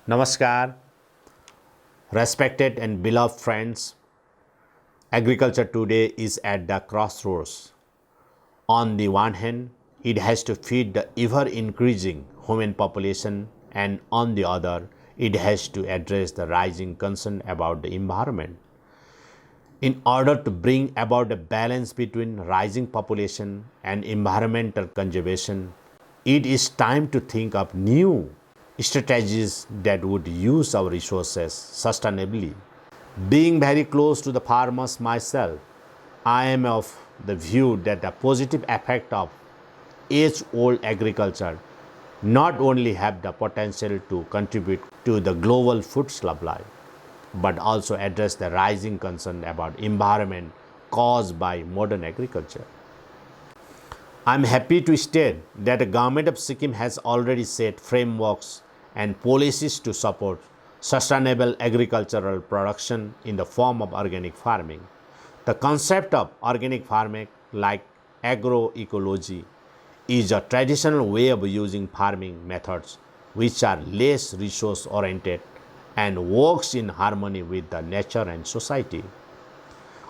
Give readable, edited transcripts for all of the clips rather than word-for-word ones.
Namaskar, respected and beloved friends. Agriculture today is at the crossroads. On the one hand, it has to feed the ever increasing human population, and on the other, it has to address the rising concern about the environment. In order to bring about a balance between rising population and environmental conservation, it is time to think of new strategies that would use our resources sustainably. Being very close to the farmers myself, I am of the view that the positive effect of age-old agriculture not only have the potential to contribute to the global food supply, but also address the rising concern about environment caused by modern agriculture. I am happy to state that the government of Sikkim has already set frameworks and policies to support sustainable agricultural production in the form of organic farming. The concept of organic farming, like agroecology, is a traditional way of using farming methods which are less resource oriented and works in harmony with the nature and society.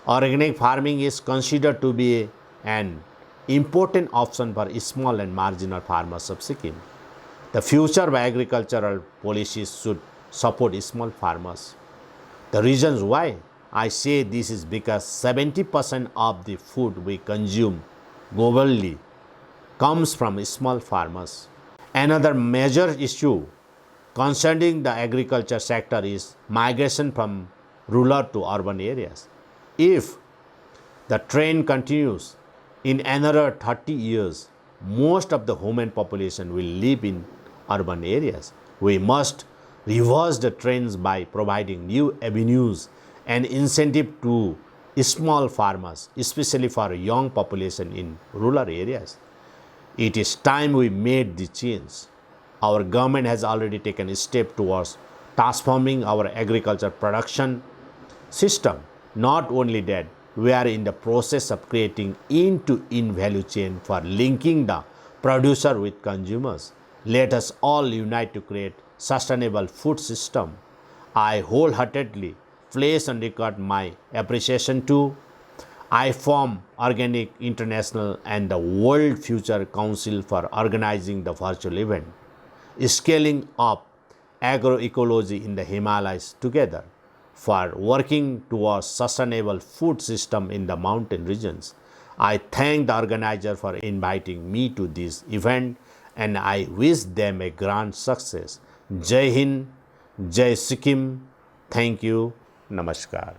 Organic farming is considered to be an important option for small and marginal farmers of Sikkim. The future of agricultural policies should support small farmers. The reasons why I say this is because 70% of the food we consume globally comes from small farmers. Another major issue concerning the agriculture sector is migration from rural to urban areas. If the trend continues, in another 30 years, most of the human population will live in urban areas. We must reverse the trends by providing new avenues and incentive to small farmers, especially for young population in rural areas. It is time we made the change. Our government has already taken a step towards transforming our agriculture production system. Not only that, we are in the process of creating end-to-end value chain for linking the producer with consumers. Let us all unite to create sustainable food system. I wholeheartedly place on record my appreciation to IFOM Organic International and the World Future Council for organizing the virtual event, scaling up agroecology in the Himalayas together, for working towards sustainable food system in the mountain regions. I thank the organizer for inviting me to this event and I wish them a grand success. Jai Hind, Jai Sikkim. Thank you. Namaskar.